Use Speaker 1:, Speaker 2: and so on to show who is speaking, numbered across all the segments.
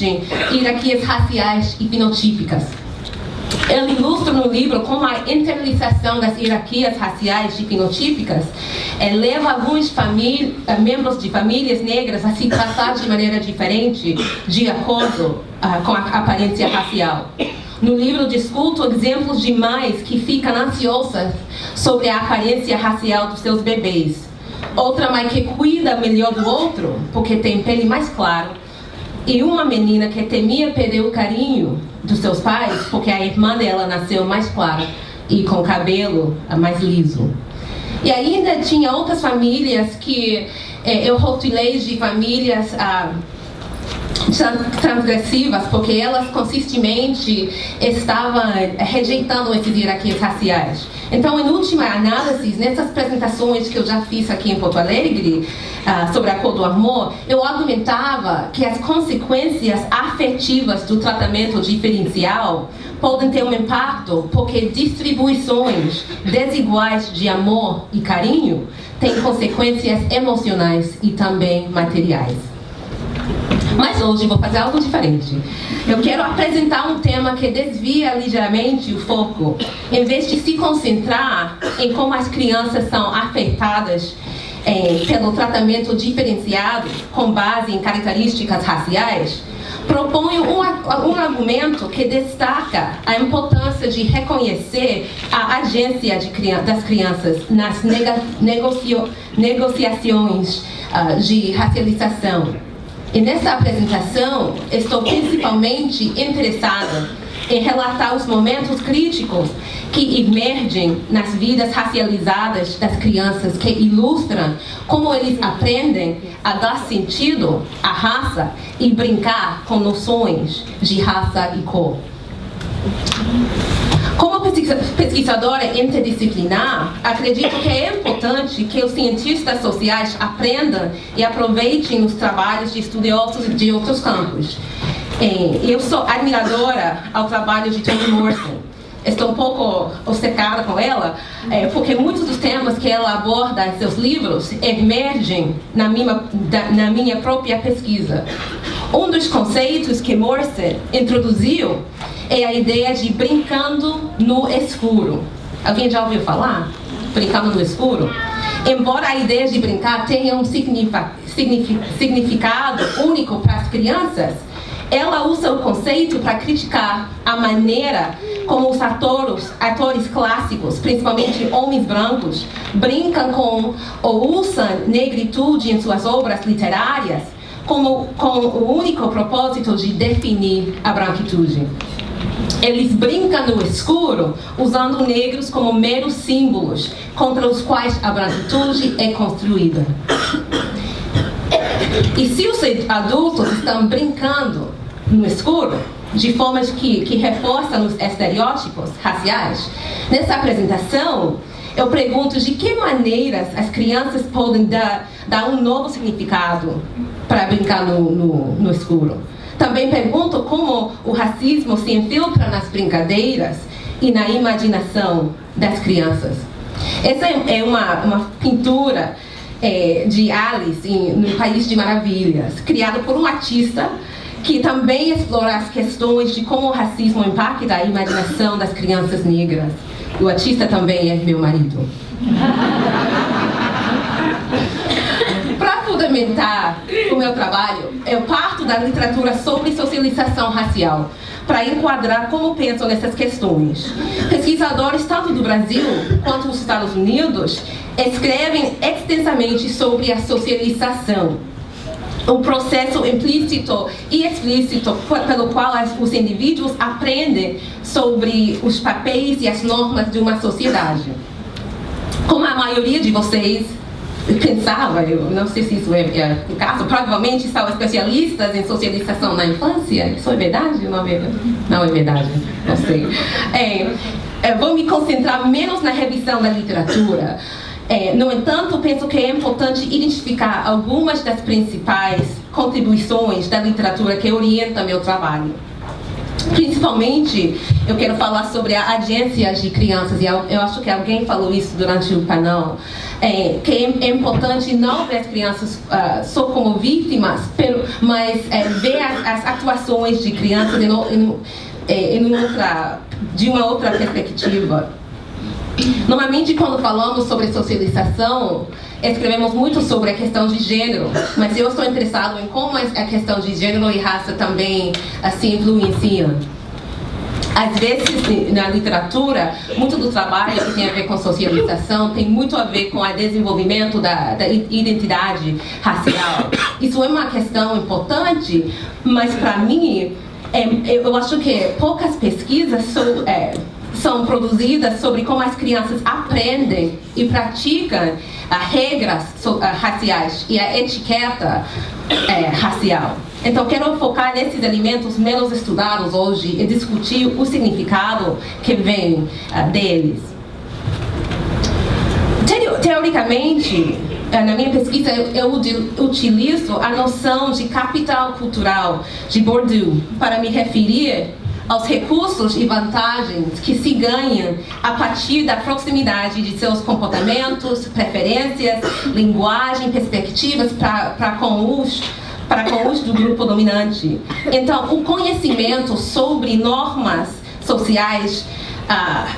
Speaker 1: hierarquias raciais e fenotípicas. Ele ilustra no livro como a internalização das hierarquias raciais e fenotípicas leva alguns membros de famílias negras a se tratar de maneira diferente de acordo com a aparência racial. No livro discuto exemplos de mães que ficam ansiosas sobre a aparência racial dos seus bebês. Outra mãe que cuida melhor do outro porque tem pele mais clara. E uma menina que temia perder o carinho dos seus pais porque a irmã dela nasceu mais clara e com cabelo mais liso. E ainda tinha outras famílias que eu rotulei de famílias transgressivas porque elas consistentemente estavam rejeitando essas hierarquias raciais. Então, em última análise, nessas apresentações que eu já fiz aqui em Porto Alegre sobre a cor do amor, eu argumentava que as consequências afetivas do tratamento diferencial podem ter um impacto porque distribuições desiguais de amor e carinho têm consequências emocionais e também materiais. Mas hoje vou fazer algo diferente. Eu quero apresentar um tema que desvia ligeiramente o foco. Em vez de se concentrar em como as crianças são afetadas pelo tratamento diferenciado com base em características raciais, proponho um argumento que destaca a importância de reconhecer a agência das crianças nas negociações de racialização. E nessa apresentação, estou principalmente interessada em relatar os momentos críticos que emergem nas vidas racializadas das crianças, que ilustram como eles aprendem a dar sentido à raça e brincar com noções de raça e cor. Como pesquisadora interdisciplinar, acredito que é importante que os cientistas sociais aprendam e aproveitem os trabalhos de estudiosos de outros campos. Eu sou admiradora ao trabalho de Toni Morrison. Estou um pouco obcecada com ela, porque muitos dos temas que ela aborda em seus livros emergem na minha própria pesquisa. Um dos conceitos que Morrison introduziu é a ideia de brincando no escuro. Alguém já ouviu falar? Brincando no escuro? Embora a ideia de brincar tenha um significado único para as crianças, ela usa o conceito para criticar a maneira como os atores clássicos, principalmente homens brancos, brincam com ou usam negritude em suas obras literárias com o único propósito de definir a branquitude. Eles brincam no escuro, usando negros como meros símbolos contra os quais a branquitude é construída. E se os adultos estão brincando no escuro, de formas que reforçam os estereótipos raciais, nessa apresentação, eu pergunto de que maneiras as crianças podem dar um novo significado para brincar no escuro. Também pergunto como o racismo se infiltra nas brincadeiras e na imaginação das crianças. Essa é uma pintura de Alice no País de Maravilhas, criada por um artista que também explora as questões de como o racismo impacta a imaginação das crianças negras. O artista também é meu marido. Para fundamentar o meu trabalho, eu parto da literatura sobre socialização racial, para enquadrar como pensam nessas questões. Pesquisadores tanto do Brasil quanto dos Estados Unidos escrevem extensamente sobre a socialização, um processo implícito e explícito pelo qual os indivíduos aprendem sobre os papéis e as normas de uma sociedade. Como a maioria de vocês pensava, eu não sei se isso é o caso, provavelmente são especialistas em socialização na infância. Isso é verdade ou não é verdade? Não é verdade, não sei. Vou me concentrar menos na revisão da literatura. No entanto, penso que é importante identificar algumas das principais contribuições da literatura que orientam meu trabalho. Principalmente, eu quero falar sobre a agência de crianças, e eu acho que alguém falou isso durante o painel, que é importante não ver as crianças só como vítimas, mas ver as atuações de crianças de uma outra perspectiva. Normalmente, quando falamos sobre socialização, escrevemos muito sobre a questão de gênero, mas eu estou interessado em como a questão de gênero e raça também se influenciam. Às vezes, na literatura, muito do trabalho que tem a ver com socialização tem muito a ver com o desenvolvimento da identidade racial. Isso é uma questão importante, mas para mim, eu acho que poucas pesquisas são produzidas sobre como as crianças aprendem e praticam regras raciais e a etiqueta racial. Então, quero focar nesses elementos menos estudados hoje e discutir o significado que vem deles. Teoricamente, na minha pesquisa, eu utilizo a noção de capital cultural de Bourdieu para me referir aos recursos e vantagens que se ganham a partir da proximidade de seus comportamentos, preferências, linguagem, perspectivas para com os do grupo dominante. Então, o conhecimento sobre normas sociais,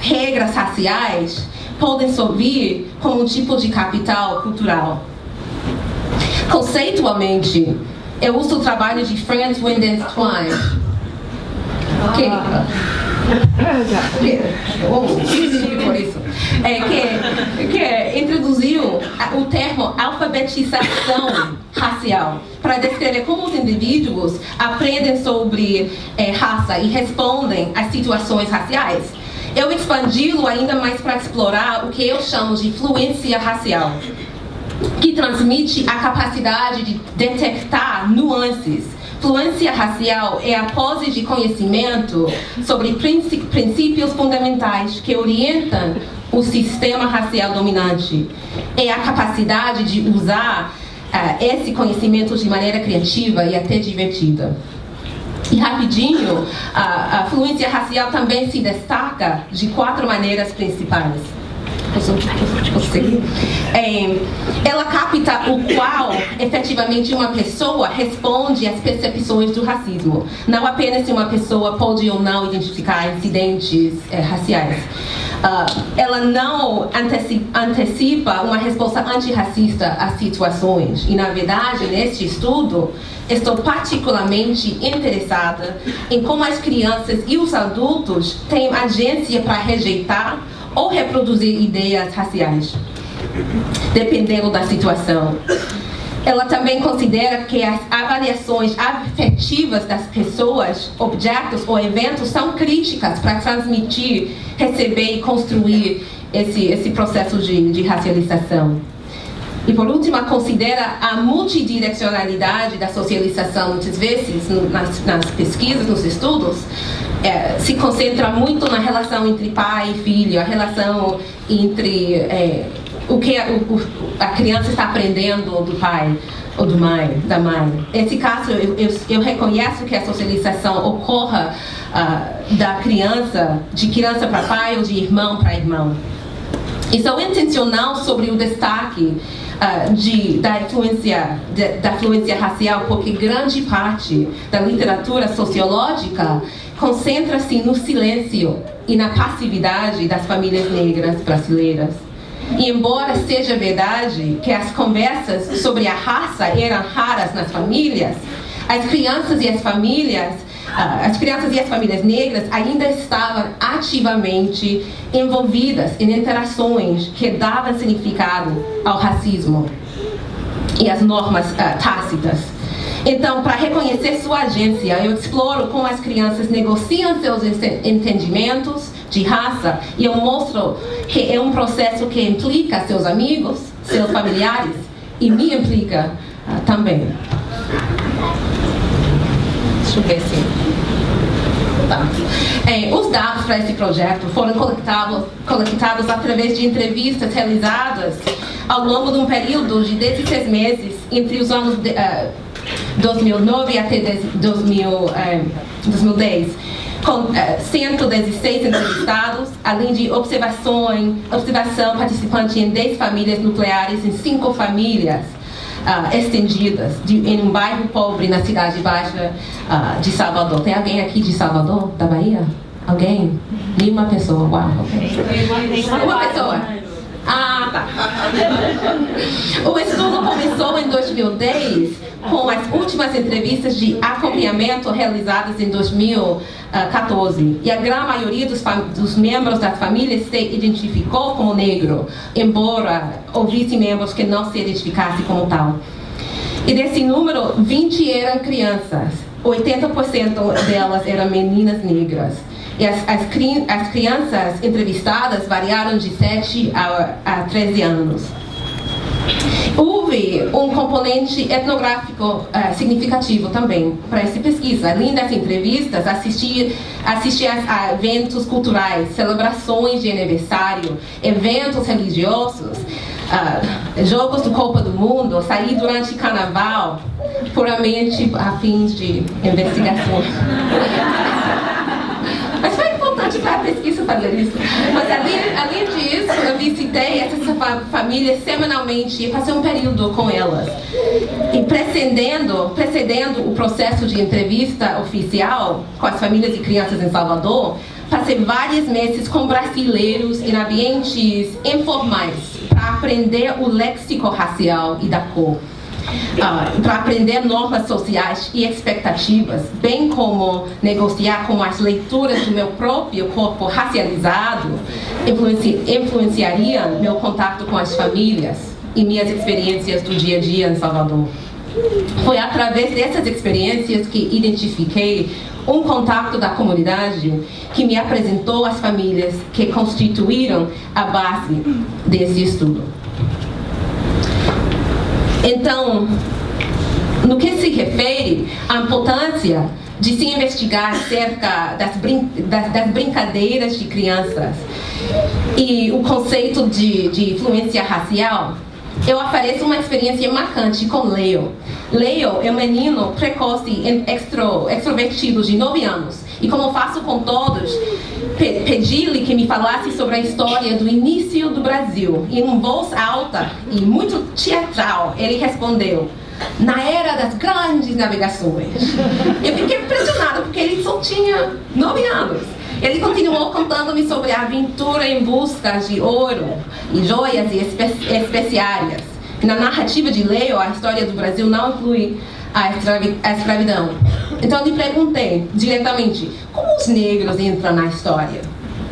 Speaker 1: regras raciais, podem servir como um tipo de capital cultural. Conceitualmente, eu uso o trabalho de Franz Wenders-Twine, que introduziu o termo alfabetização racial para descrever como os indivíduos aprendem sobre raça e respondem às situações raciais. Eu expandi-lo ainda mais para explorar o que eu chamo de fluência racial, que transmite a capacidade de detectar nuances. Fluência racial é a posse de conhecimento sobre princípios fundamentais que orientam o sistema racial dominante. É a capacidade de usar esse conhecimento de maneira criativa e até divertida. E rapidinho, a fluência racial também se destaca de 4 maneiras principais. Ela capta o qual efetivamente uma pessoa responde às percepções do racismo. Não apenas se uma pessoa pode ou não identificar incidentes raciais. Ela não antecipa uma resposta antirracista às situações. E, na verdade, neste estudo, estou particularmente interessada em como as crianças e os adultos têm agência para rejeitar ou reproduzir ideias raciais, dependendo da situação. Ela também considera que as avaliações afetivas das pessoas, objetos ou eventos são críticas para transmitir, receber e construir esse processo de racialização. E, por último, considera a multidirecionalidade da socialização. Muitas vezes, nas pesquisas, nos estudos, se concentra muito na relação entre pai e filho, a relação entre o que a criança está aprendendo do pai ou da mãe. Nesse caso, eu reconheço que a socialização ocorra de criança para pai ou de irmão para irmão. E sou intencional sobre o destaque da fluência racial, porque grande parte da literatura sociológica concentra-se no silêncio e na passividade das famílias negras brasileiras. E embora seja verdade que as conversas sobre a raça eram raras nas famílias, as crianças e as famílias negras ainda estavam ativamente envolvidas em interações que davam significado ao racismo e às normas tácitas. Então, para reconhecer sua agência, eu exploro como as crianças negociam seus entendimentos de raça e eu mostro que é um processo que implica seus amigos, seus familiares e me implica também. Deixa eu ver se... Tá. Os dados para esse projeto foram coletados através de entrevistas realizadas ao longo de um período de 16 meses entre os anos 2009 até 2010, com 116 entrevistados, além de observação participante em 10 famílias nucleares, em 5 famílias estendidas, em um bairro pobre na cidade baixa de Salvador. Tem alguém aqui de Salvador, da Bahia? Alguém? Nenhuma pessoa. Uau, okay. Uma pessoa. Ah, tá. O estudo começou em 2010 com as últimas entrevistas de acompanhamento realizadas em 2014. E a grande maioria dos membros da família se identificou como negro, embora houvesse membros que não se identificassem como tal. E desse número, 20 eram crianças. 80% delas eram meninas negras. E as crianças entrevistadas variaram de 7 a 13 anos. Houve um componente etnográfico significativo também para essa pesquisa. Além das entrevistas, assisti a eventos culturais, celebrações de aniversário, eventos religiosos, jogos do Copa do Mundo, saí durante Carnaval, puramente a fins de investigação. Mas foi importante para a pesquisa fazer isso. Mas além disso, eu visitei essas famílias semanalmente e passei um período com elas. E precedendo o processo de entrevista oficial com as famílias e crianças em Salvador, passei vários meses com brasileiros em ambientes informais para aprender o léxico racial e da cor. Para aprender normas sociais e expectativas, bem como negociar com as leituras do meu próprio corpo racializado, influenciaria meu contato com as famílias e minhas experiências do dia a dia em Salvador. Foi através dessas experiências que identifiquei um contato da comunidade que me apresentou as famílias que constituíram a base desse estudo. Então, no que se refere à importância de se investigar acerca das brincadeiras de crianças e o conceito de influência racial, eu ofereço uma experiência marcante com Leo. Leo é um menino precoce e extrovertido de 9 anos. E como faço com todos, pedi-lhe que me falasse sobre a história do início do Brasil. E em voz alta e muito teatral, ele respondeu: na era das grandes navegações. Eu fiquei impressionada porque ele só tinha 9 anos. Ele continuou contando-me sobre a aventura em busca de ouro e joias e especiarias. Na narrativa de Leo, a história do Brasil não inclui a escravidão. Então lhe perguntei diretamente: como os negros entram na história?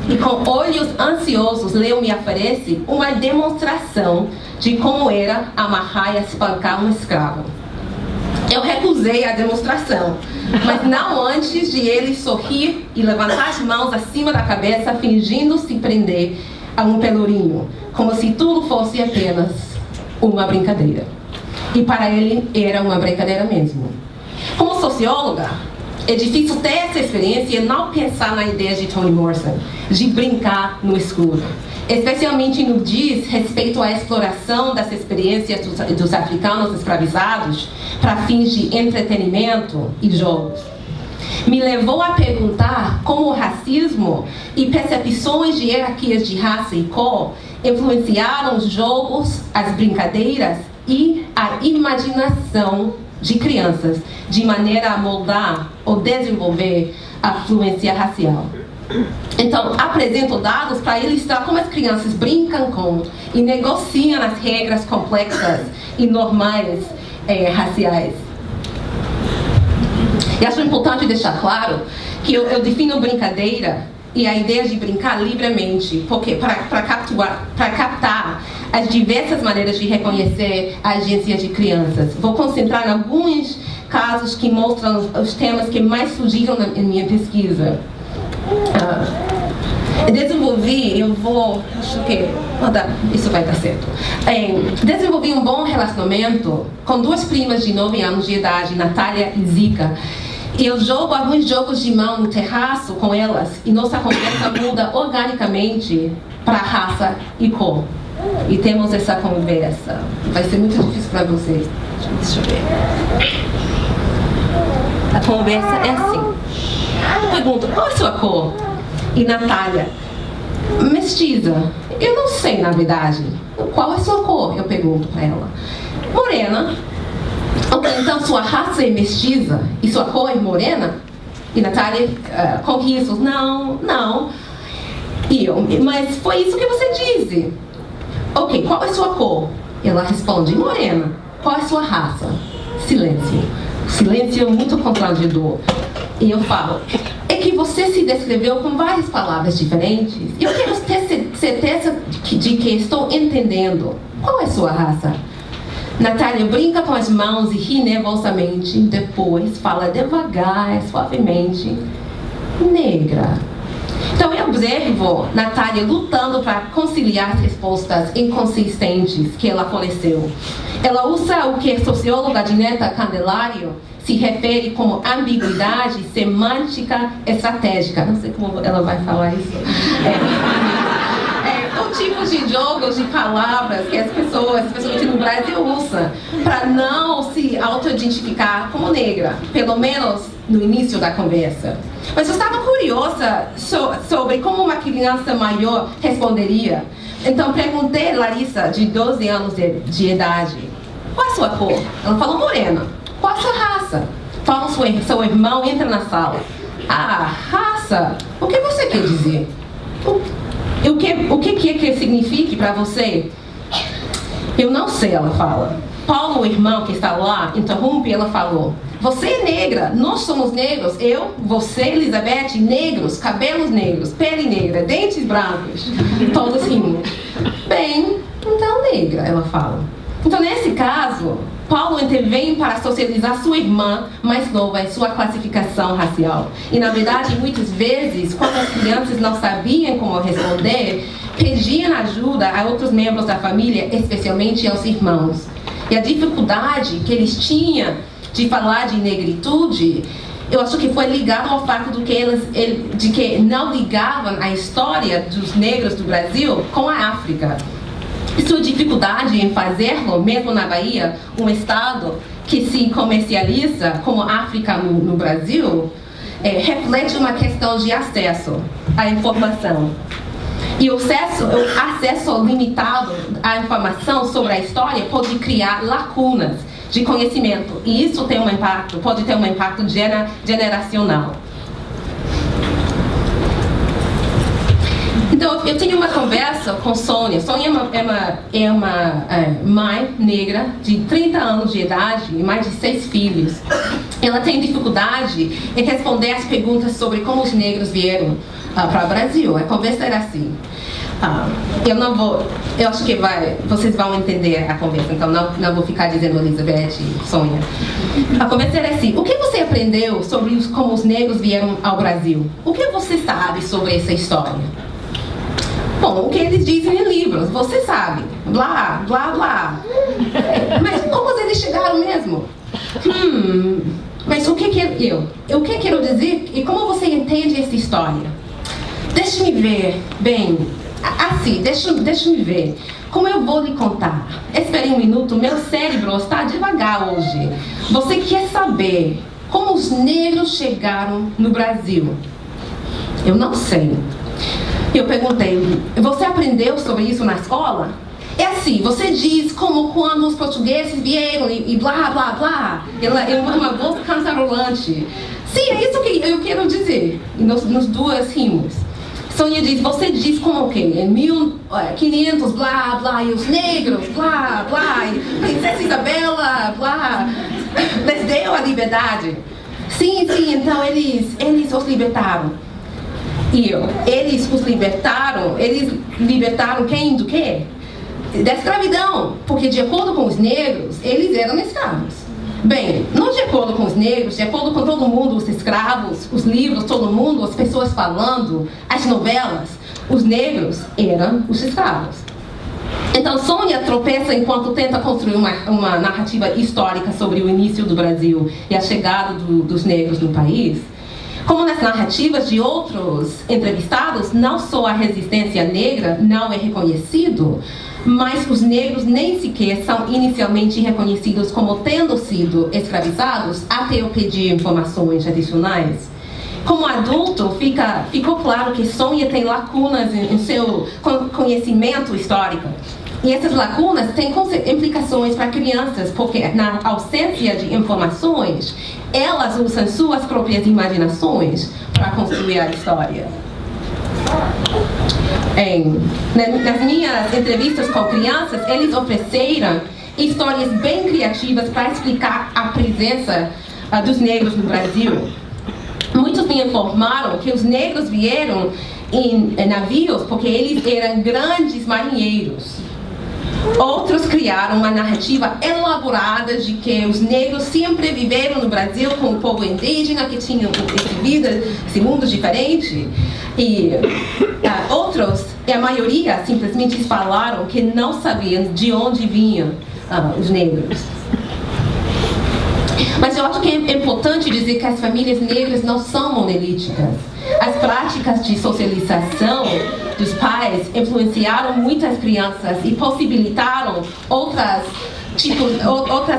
Speaker 1: E com olhos ansiosos, Leo me oferece uma demonstração de como era amarrar e espancar um escravo. Eu recusei a demonstração, mas não antes de ele sorrir e levantar as mãos acima da cabeça, fingindo se prender a um pelourinho, como se tudo fosse apenas uma brincadeira. E para ele era uma brincadeira mesmo. Como socióloga, é difícil ter essa experiência e não pensar na ideia de Toni Morrison, de brincar no escuro. Especialmente no diz respeito à exploração das experiências dos africanos escravizados para fins de entretenimento e jogos. Me levou a perguntar como o racismo e percepções de hierarquias de raça e cor influenciaram os jogos, as brincadeiras e a imaginação de crianças, de maneira a moldar ou desenvolver a fluência racial. Então, apresento dados para ilustrar como as crianças brincam com e negociam as regras complexas e normais raciais. E acho importante deixar claro que eu defino brincadeira e a ideia de brincar livremente, porque para captar as diversas maneiras de reconhecer a agência de crianças. Vou concentrar em alguns casos que mostram os temas que mais surgiram em minha pesquisa. Isso vai dar certo. Desenvolvi um bom relacionamento com 2 primas de 9 anos de idade, Natália e Zika. E eu jogo alguns jogos de mão no terraço com elas e nossa conversa muda organicamente para raça e cor. E temos essa conversa. Vai ser muito difícil para vocês. Deixa eu ver. A conversa é assim. Eu pergunto, qual é a sua cor? E Natália, mestiça. Eu não sei, na verdade. Qual é a sua cor? Eu pergunto para ela. Morena. Ok, então sua raça é mestiça e sua cor é morena? E Natália, com risos, não. E eu, mas foi isso que você disse. Ok, qual é sua cor? Ela responde, morena. Qual é sua raça? Silêncio. Silêncio muito constrangedor. E eu falo, é que você se descreveu com várias palavras diferentes. E eu quero ter certeza de que estou entendendo. Qual é sua raça? Natália brinca com as mãos e ri nervosamente. Depois fala devagar, suavemente. Negra. Então eu observo Natália lutando para conciliar as respostas inconsistentes que ela forneceu. Ela usa o que a socióloga Ginetta Candelario se refere como ambiguidade semântica estratégica. Não sei como ela vai falar isso. Um tipo de jogos de palavras que as pessoas, especialmente no Brasil, usam para não se auto-identificar como negra, pelo menos no início da conversa. Mas eu estava curiosa sobre como uma criança maior responderia. Então perguntei a Larissa, de 12 anos de idade, qual é a sua cor? Ela falou morena. Qual é a sua raça? Fala, seu irmão entra na sala. Ah, raça? O que você quer dizer? O que signifique para você? Eu não sei, ela fala. Paulo, o irmão que está lá, interrompe e ela falou, você é negra, nós somos negros, eu, você, Elizabeth, negros, cabelos negros, pele negra, dentes brancos. Todos rindo. Bem, então negra, ela fala. Então nesse caso, Paulo intervém para socializar sua irmã mais nova em sua classificação racial. E na verdade, muitas vezes, quando as crianças não sabiam como responder, pediam ajuda a outros membros da família, especialmente aos irmãos. E a dificuldade que eles tinham de falar de negritude, eu acho que foi ligado ao fato de que não ligavam a história dos negros do Brasil com a África. E sua dificuldade em fazê-lo, mesmo na Bahia, um estado que se comercializa como África no Brasil, reflete uma questão de acesso à informação. E o acesso limitado à informação sobre a história pode criar lacunas de conhecimento. E isso pode ter um impacto generacional. Então, eu tenho uma conversa com Sônia. Sônia é uma mãe negra de 30 anos de idade e mais de 6 filhos. Ela tem dificuldade em responder as perguntas sobre como os negros vieram para o Brasil. A conversa era assim. Eu acho que vocês vão entender a conversa, então não vou ficar dizendo Elizabeth e Sônia. A conversa era assim, o que você aprendeu sobre como os negros vieram ao Brasil? O que você sabe sobre essa história? Bom, o que eles dizem em livros, você sabe, blá, blá, blá. Mas como eles chegaram mesmo? Mas o que quero dizer e como você entende essa história? Deixe-me ver, bem, assim, deixe-me ver. Como eu vou lhe contar? Espere um minuto, meu cérebro está devagar hoje. Você quer saber como os negros chegaram no Brasil? Eu não sei. Eu perguntei, você aprendeu sobre isso na escola? É assim, você diz como quando os portugueses vieram e blá, blá, blá. Ela é uma voz cantarolante. Sim, é isso que eu quero dizer. E nos duas rimos. Sônia diz, você diz como o quê? Em 1500, blá, blá, e os negros, blá, blá, e Princesa Isabela, blá, les deu a liberdade. Sim, então eles os libertaram. Eles libertaram quem do quê? Da escravidão, porque de acordo com os negros, eles eram escravos. Bem, não de acordo com os negros, de acordo com todo mundo, os escravos, os livros, todo mundo, as pessoas falando, as novelas, os negros eram os escravos. Então, Sônia tropeça enquanto tenta construir uma narrativa histórica sobre o início do Brasil e a chegada dos negros no país. Como nas narrativas de outros entrevistados, não só a resistência negra não é reconhecido, mas os negros nem sequer são inicialmente reconhecidos como tendo sido escravizados até eu pedir informações adicionais. Como adulto, ficou claro que Sônia tem lacunas em seu conhecimento histórico. E essas lacunas têm implicações para crianças, porque na ausência de informações, elas usam suas próprias imaginações para construir a história. Nas minhas entrevistas com crianças, eles ofereceram histórias bem criativas para explicar a presença dos negros no Brasil. Muitos me informaram que os negros vieram em navios porque eles eram grandes marinheiros. Outros criaram uma narrativa elaborada de que os negros sempre viveram no Brasil com o povo indígena, que tinham esse mundo diferente. E outros, e a maioria, simplesmente falaram que não sabiam de onde vinham os negros. Mas eu acho que é importante dizer que as famílias negras não são monolíticas. As práticas de socialização dos pais influenciaram muitas crianças e possibilitaram outras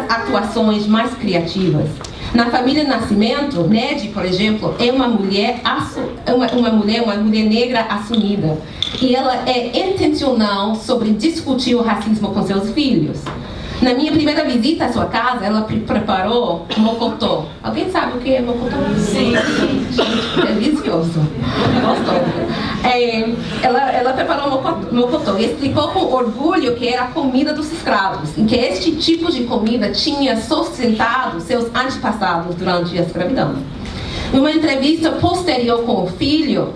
Speaker 1: atuações mais criativas. Na família Nascimento, Ned, por exemplo, é uma mulher negra assumida. E ela é intencional sobre discutir o racismo com seus filhos. Na minha primeira visita à sua casa, ela preparou mocotó. Alguém sabe o que é mocotó? Sim. Delicioso. Gostoso. Ela preparou mocotó e explicou com orgulho que era a comida dos escravos. E que este tipo de comida tinha sustentado seus antepassados durante a escravidão. Em uma entrevista posterior com o filho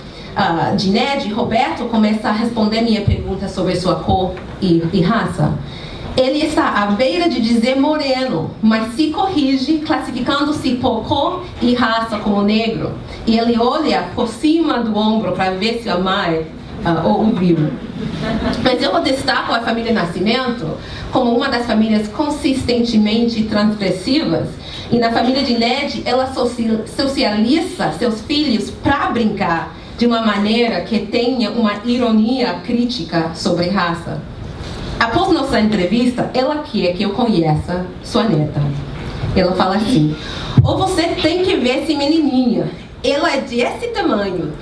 Speaker 1: de Ned, Roberto começa a responder minha pergunta sobre sua cor e raça. Ele está à beira de dizer moreno, mas se corrige, classificando-se por cor e raça como negro. E ele olha por cima do ombro para ver se a mãe ouviu. Mas eu destaco a família Nascimento como uma das famílias consistentemente transgressivas. E na família de Ned, ela socializa seus filhos para brincar de uma maneira que tenha uma ironia crítica sobre raça. Após nossa entrevista, ela quer que eu conheça sua neta. Ela fala assim: ou você tem que ver essa menininha. Ela é desse tamanho,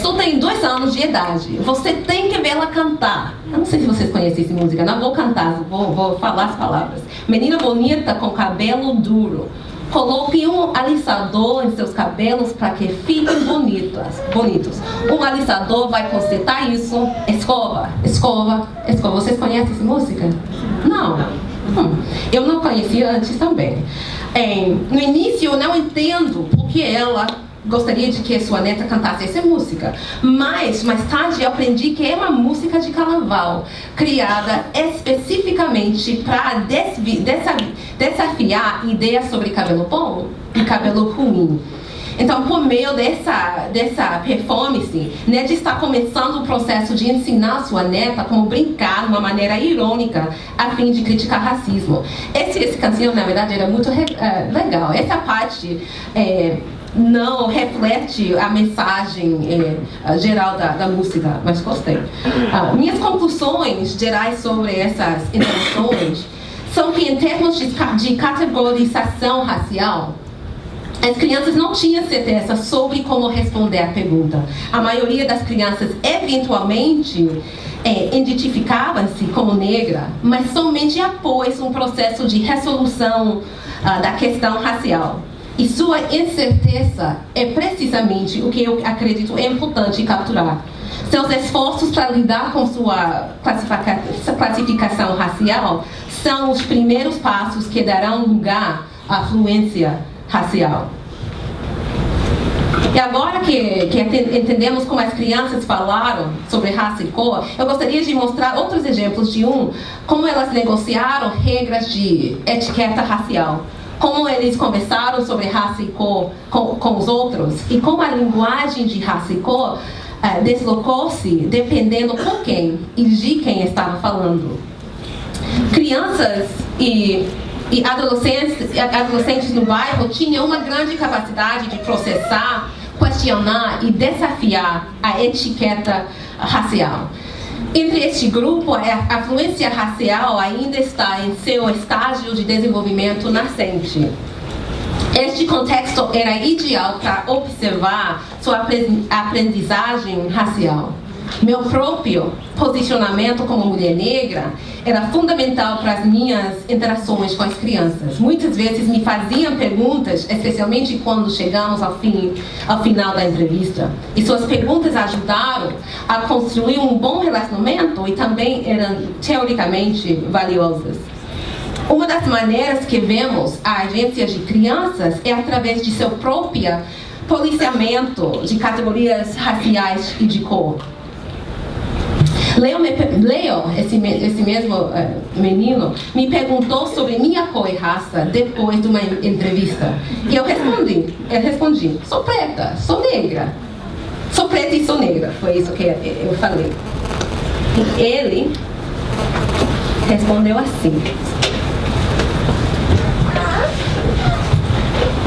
Speaker 1: só tem 2 anos de idade. Você tem que ver ela cantar. Eu não sei se vocês conhecem essa música, não vou cantar, vou falar as palavras. Menina bonita com cabelo duro. Coloque um alisador em seus cabelos para que fiquem bonitos. Um alisador vai consertar isso. Escova. Vocês conhecem essa música? Não. Eu não conhecia antes também. No início eu não entendo porque ela gostaria de que sua neta cantasse essa música. Mas mais tarde eu aprendi que é uma música de carnaval, criada especificamente para desafiar ideias sobre cabelo bom e cabelo ruim. Então, por meio dessa performance, Ned está começando o processo de ensinar sua neta como brincar de uma maneira irônica, a fim de criticar racismo. Essa canção, na verdade, era muito legal. Essa parte não reflete a mensagem geral da música, mas gostei. Minhas conclusões gerais sobre essas interações são que, em termos de categorização racial, as crianças não tinham certeza sobre como responder à pergunta. A maioria das crianças eventualmente identificavam-se como negra, mas somente após um processo de resolução da questão racial. E sua incerteza é precisamente o que eu acredito é importante capturar. Seus esforços para lidar com sua classificação racial são os primeiros passos que darão lugar à fluência racial. E agora que entendemos como as crianças falaram sobre raça e cor, eu gostaria de mostrar outros exemplos de como elas negociaram regras de etiqueta racial. Como eles conversaram sobre raça e cor com os outros, e como a linguagem de raça e cor deslocou-se dependendo com quem e de quem estava falando. Crianças e adolescentes no bairro tinham uma grande capacidade de processar, questionar e desafiar a etiqueta racial. Entre este grupo, a fluência racial ainda está em seu estágio de desenvolvimento nascente. Este contexto era ideal para observar sua aprendizagem racial. Meu próprio posicionamento como mulher negra era fundamental para as minhas interações com as crianças. Muitas vezes me faziam perguntas, especialmente quando chegamos ao final da entrevista. E suas perguntas ajudaram a construir um bom relacionamento e também eram teoricamente valiosas. Uma das maneiras que vemos a agência de crianças é através de seu próprio policiamento de categorias raciais e de cor. Leo, esse mesmo menino, me perguntou sobre minha cor e raça depois de uma entrevista. E eu respondi, sou preta, sou negra. Sou preta e sou negra, foi isso que eu falei. E ele respondeu assim: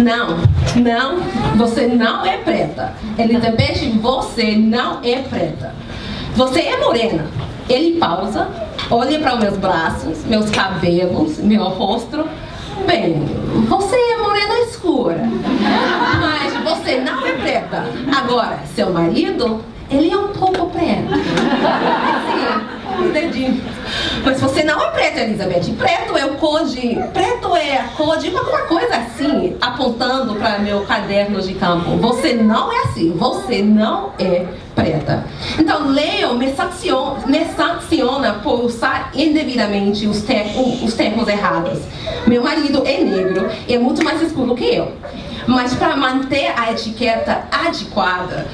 Speaker 1: Não, você não é preta. Elizabeth, você não é preta. Você é morena. Ele pausa, olha para os meus braços, meus cabelos, meu rosto. Bem, você é morena escura, mas você não é preta. Agora, seu marido, ele é um pouco preto. Sim, dedinho. Mas você não é preta, Elizabeth. Preto é a cor de uma coisa assim, apontando para meu caderno de campo. Você não é assim, você não é preta. Então, Leo me sanciona por usar indevidamente os termos errados. Meu marido é negro e é muito mais escuro que eu. Mas para manter a etiqueta adequada,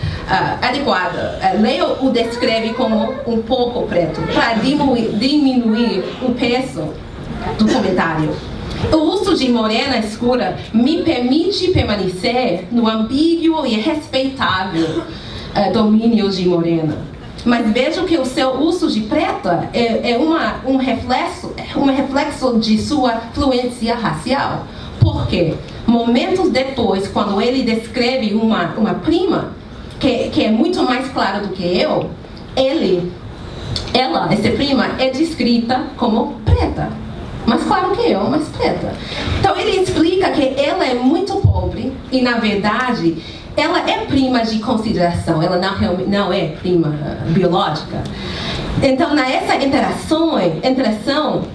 Speaker 1: Leo o descreve como um pouco preto, para diminuir o peso do comentário. O uso de morena escura me permite permanecer no ambíguo e respeitável domínio de morena. Mas vejo que o seu uso de preta é um reflexo de sua fluência racial. Por quê? Momentos depois, quando ele descreve uma prima, que é muito mais clara do que eu, essa prima, é descrita como preta. Mais claro que eu, mas preta. Então ele explica que ela é muito pobre e, na verdade, ela é prima de consideração, ela não é prima biológica. Então, nessa interação,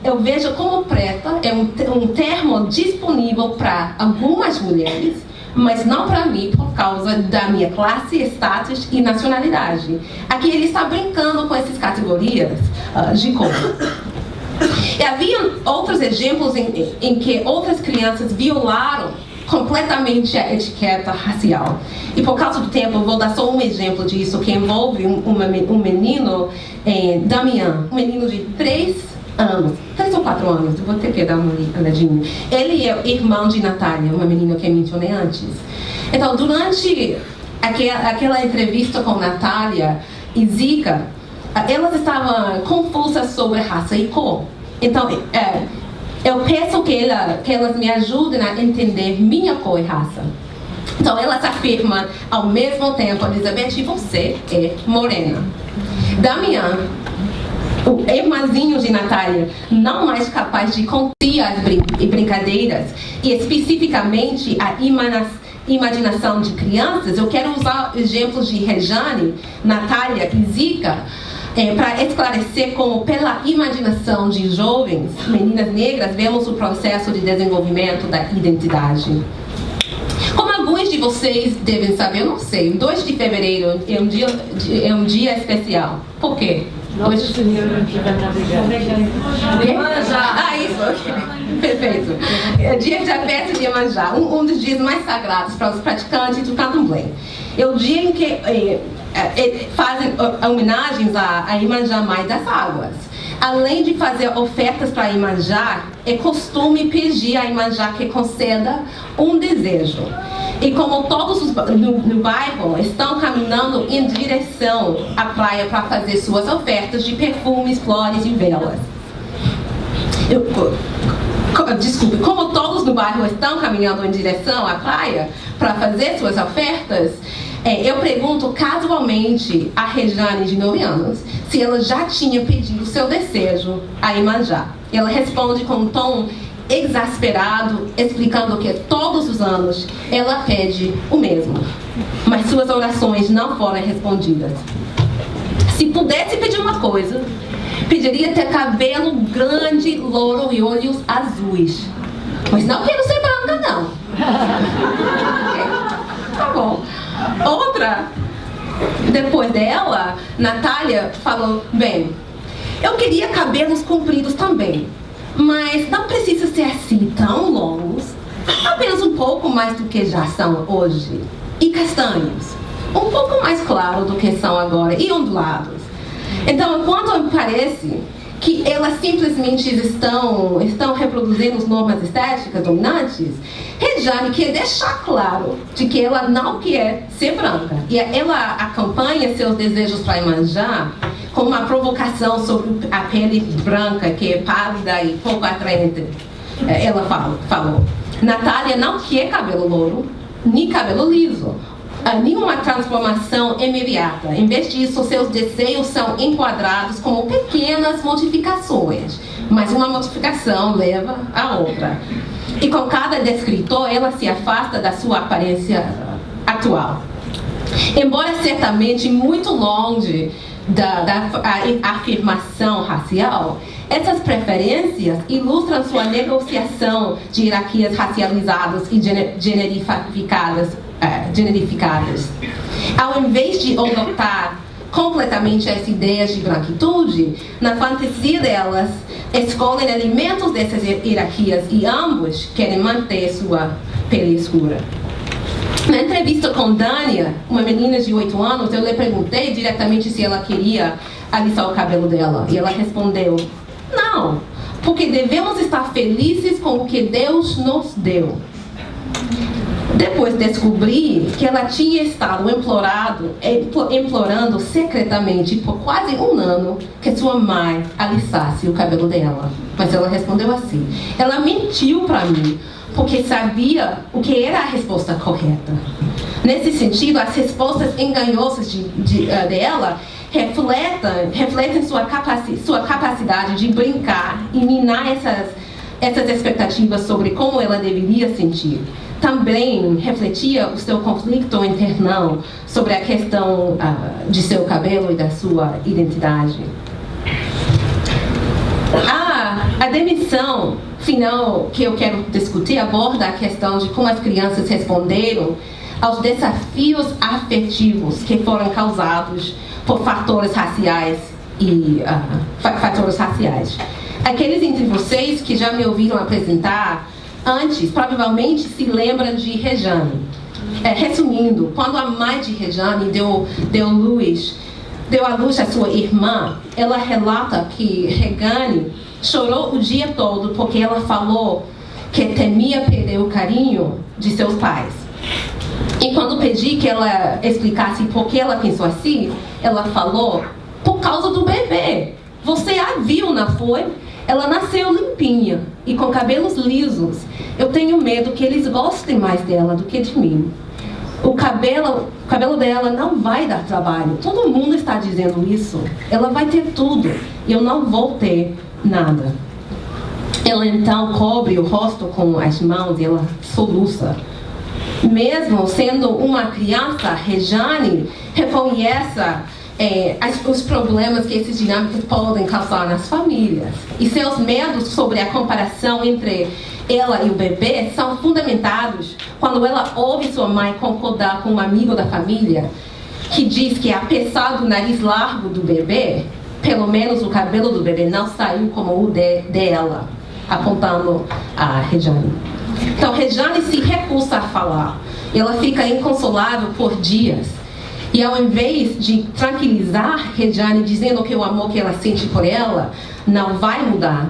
Speaker 1: eu vejo como preta é um termo disponível para algumas mulheres, mas não para mim, por causa da minha classe, status e nacionalidade. Aqui ele está brincando com essas categorias de cor. E havia outros exemplos em que outras crianças violaram completamente a etiqueta racial. E por causa do tempo, eu vou dar só um exemplo disso, que envolve um menino, Damian, um menino de 3 ou 4 anos, eu vou ter que dar uma olhadinha. Ele é irmão de Natália, uma menina que eu mencionei antes. Então, durante aquela entrevista com Natália e Zika, elas estavam confusas sobre raça e cor. Então, eu peço que elas me ajudem a entender minha cor e raça. Então, elas afirmam ao mesmo tempo: Elizabeth, você é morena. Damian, o irmãzinho de Natália, não mais capaz de conter as brincadeiras e especificamente a imaginação de crianças. Eu quero usar exemplos de Rejane, Natália e Zika para esclarecer como, pela imaginação de jovens, meninas negras, vemos o processo de desenvolvimento da identidade. Como alguns de vocês devem saber, eu não sei, 2 de fevereiro é um dia especial. Por quê?
Speaker 2: Nossa Senhora de Iemanjá.
Speaker 1: Ah, isso, ok. Perfeito. É dia da festa de Iemanjá, um dos dias mais sagrados para os praticantes do candomblé. É o dia em que fazem homenagens a Iemanjá, Mãe das Águas. Além de fazer ofertas para Iemanjá, é costume pedir a Iemanjá que conceda um desejo. E como todos no bairro estão caminhando em direção à praia para fazer suas ofertas de perfumes, flores e velas. Desculpe, como todos no bairro estão caminhando em direção à praia para fazer suas ofertas, eu pergunto casualmente a Rejane, de 9 anos, se ela já tinha pedido seu desejo a Iemanjá. Ela responde com um tom exasperado, explicando que todos os anos ela pede o mesmo, mas suas orações não foram respondidas. Se pudesse pedir uma coisa, pediria ter cabelo grande, louro e olhos azuis. Mas não quero ser branca, não. Okay. Tá bom. Outra, depois dela, Natália falou, bem, eu queria cabelos compridos também, mas não precisa ser assim tão longos, apenas um pouco mais do que já são hoje. E castanhos, um pouco mais claro do que são agora, e ondulados. Então, enquanto me parece que elas simplesmente estão reproduzindo as normas estéticas dominantes, Rejane quer deixar claro de que ela não quer ser branca. E ela acompanha seus desejos para Iemanjá com uma provocação sobre a pele branca, que é pálida e pouco atraente. Ela falou, Natália não quer cabelo louro, nem cabelo liso. Nenhuma transformação imediata. Em vez disso, seus desejos são enquadrados como pequenas modificações, mas uma modificação leva a outra. E com cada descritor, ela se afasta da sua aparência atual. Embora certamente muito longe da afirmação racial, essas preferências ilustram sua negociação de hierarquias racializadas e generificadas. Ao invés de adotar completamente essa ideia de branquitude, na fantasia delas, escolhem elementos dessas hierarquias e ambos querem manter sua pele escura. Na entrevista com Dania, uma menina de 8 anos, eu lhe perguntei diretamente se ela queria alisar o cabelo dela. E ela respondeu, não, porque devemos estar felizes com o que Deus nos deu. Depois descobri que ela tinha estado implorando secretamente por quase um ano que sua mãe alisasse o cabelo dela. Mas ela respondeu assim, ela mentiu para mim, porque sabia o que era a resposta correta. Nesse sentido, as respostas enganhosas dela refletem sua capacidade de brincar e minar essas expectativas sobre como ela deveria sentir. Também refletia o seu conflito interno sobre a questão de seu cabelo e da sua identidade. A demissão final que eu quero discutir aborda a questão de como as crianças responderam aos desafios afetivos que foram causados por fatores raciais. Aqueles entre vocês que já me ouviram apresentar antes, provavelmente se lembram de Rejane. Resumindo, quando a mãe de Rejane deu à luz a sua irmã, ela relata que Rejane chorou o dia todo porque ela falou que temia perder o carinho de seus pais. E quando pedi que ela explicasse por que ela pensou assim, ela falou, por causa do bebê. Você a viu, não foi? Ela nasceu limpinha e com cabelos lisos. Eu tenho medo que eles gostem mais dela do que de mim. O cabelo dela não vai dar trabalho. Todo mundo está dizendo isso. Ela vai ter tudo e eu não vou ter nada. Ela então cobre o rosto com as mãos e ela soluça. Mesmo sendo uma criança, Rejane reconhece os problemas que esses dinâmicas podem causar nas famílias. E seus medos sobre a comparação entre ela e o bebê são fundamentados quando ela ouve sua mãe concordar com um amigo da família que diz que, apesar do nariz largo do bebê, pelo menos o cabelo do bebê não saiu como o dela, apontando a Rejane. Então, Rejane se recusa a falar. Ela fica inconsolável por dias. E ao invés de tranquilizar Rejane, dizendo que o amor que ela sente por ela não vai mudar,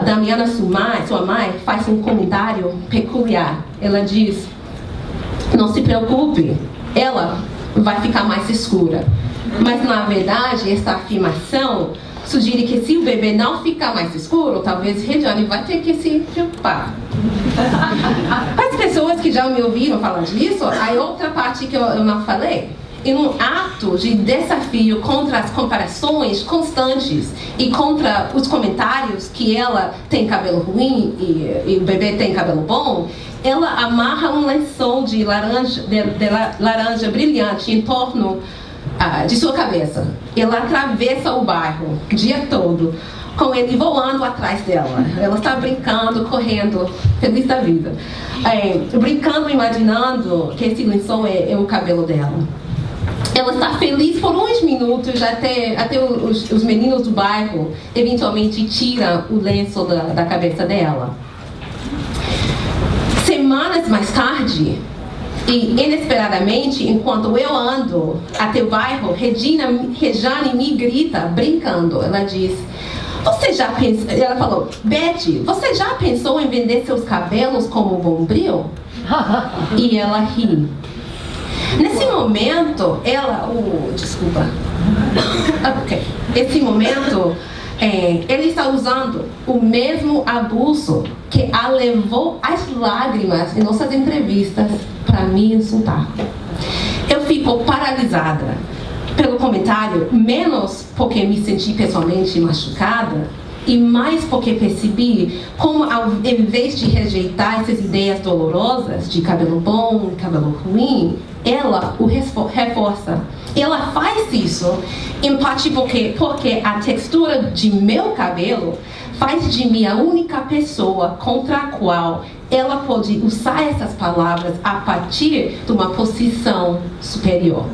Speaker 1: Damiana, sua mãe, faz um comentário peculiar. Ela diz, não se preocupe, ela vai ficar mais escura. Mas, na verdade, essa afirmação sugere que se o bebê não ficar mais escuro, talvez Rejane vai ter que se preocupar. As pessoas que já me ouviram falar disso, a outra parte que eu não falei em um ato de desafio contra as comparações constantes e contra os comentários que ela tem cabelo ruim e o bebê tem cabelo bom, ela amarra um lençol de laranja brilhante em torno de sua cabeça. Ela atravessa o bairro o dia todo, com ele voando atrás dela. Ela está brincando, correndo, feliz da vida. Brincando, imaginando que esse lençol é o cabelo dela. Ela está feliz por uns minutos, até os meninos do bairro eventualmente tiram o lenço da cabeça dela. Semanas mais tarde, e inesperadamente, enquanto eu ando até o bairro, Rejane me grita, brincando. Ela diz: ela falou, Betty, você já pensou em vender seus cabelos como bombril? E ela ri. Nesse momento, Esse momento, ele está usando o mesmo abuso que a levou às lágrimas em nossas entrevistas para me insultar. Eu fico paralisada pelo comentário, menos porque me senti pessoalmente machucada e mais porque percebi como, ao invés de rejeitar essas ideias dolorosas de cabelo bom e cabelo ruim, ela o reforça. Ela faz isso em parte porque a textura de meu cabelo faz de mim a única pessoa contra a qual ela pode usar essas palavras a partir de uma posição superior.